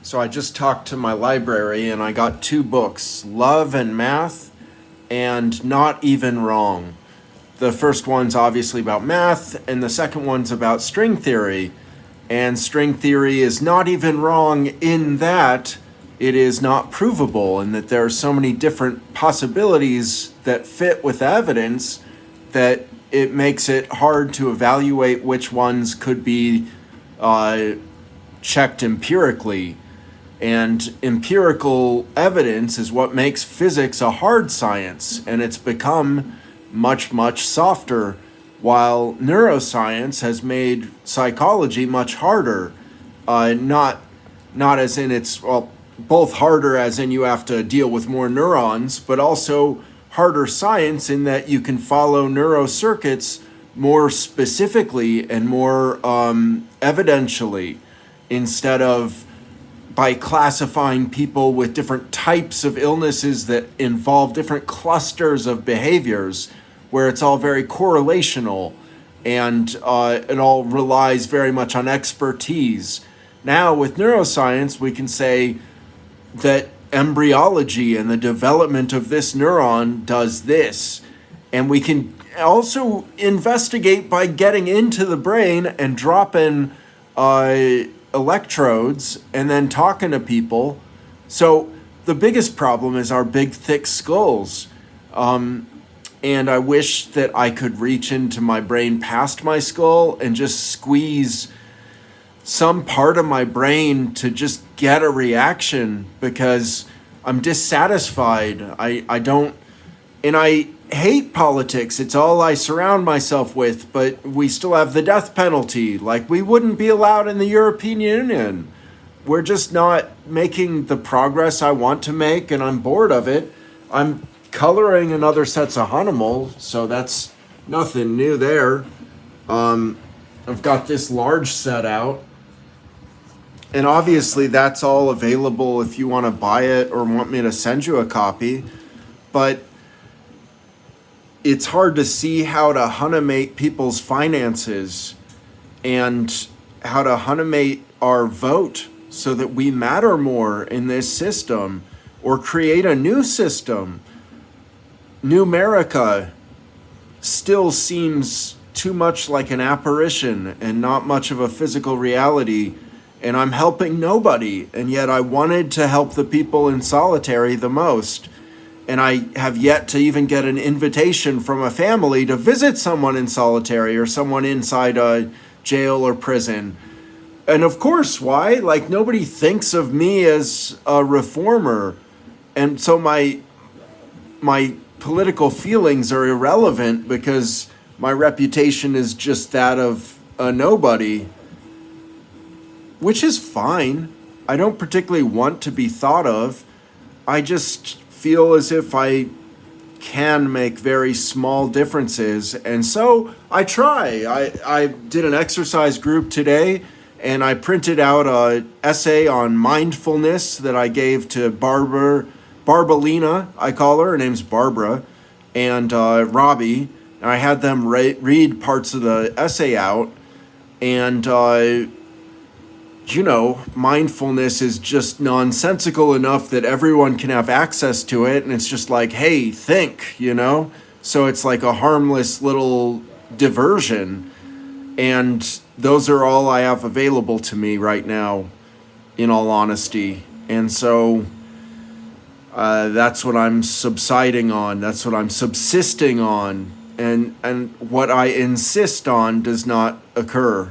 So I just talked to my library and I got two books, Love and Math and Not Even Wrong. The first one's obviously about math and the second one's about string theory. And string theory is not even wrong in that it is not provable and that there are so many different possibilities that fit with evidence that it makes it hard to evaluate which ones could be checked empirically. And empirical evidence is what makes physics a hard science, and it's become much, much softer, while neuroscience has made psychology much harder. Not as in it's, well, both harder as in you have to deal with more neurons, but also harder science in that you can follow neurocircuits more specifically and more evidentially, instead of by classifying people with different types of illnesses that involve different clusters of behaviors, where it's all very correlational and it all relies very much on expertise. Now, with neuroscience, we can say that embryology and the development of this neuron does this. And we can also investigate by getting into the brain and dropping electrodes and then talking to people. So the biggest problem is our big, thick skulls. And I wish that I could reach into my brain past my skull and just squeeze some part of my brain to just get a reaction, because I'm dissatisfied. I don't, and I hate politics. It's all I surround myself with, but we still have the death penalty. Like, we wouldn't be allowed in the European Union. We're just not making the progress I want to make, and I'm bored of it. I'm coloring another sets of Hahnemann, so that's nothing new there. I've got this large set out, and obviously that's all available if you want to buy it or want me to send you a copy, but it's hard to see how to Hahnemate people's finances and how to Hahnemate our vote so that we matter more in this system, or create a new system. Numerica still seems too much like an apparition and not much of a physical reality, and I'm helping nobody, and yet I wanted to help the people in solitary the most. And I have yet to even get an invitation from a family to visit someone in solitary or someone inside a jail or prison. And of course, why? Like, nobody thinks of me as a reformer. And so my political feelings are irrelevant because my reputation is just that of a nobody, which is fine. I don't particularly want to be thought of. I just feel as if I can make very small differences, and so I try. I did an exercise group today, and I printed out an essay on mindfulness that I gave to Barbalina, I call her name's Barbara, and Robbie. And I had them read parts of the essay out, and mindfulness is just nonsensical enough that everyone can have access to it. And it's just like, hey, think, So it's like a harmless little diversion. And those are all I have available to me right now, in all honesty. And so that's what I'm subsiding on. That's what I'm subsisting on. And what I insist on does not occur.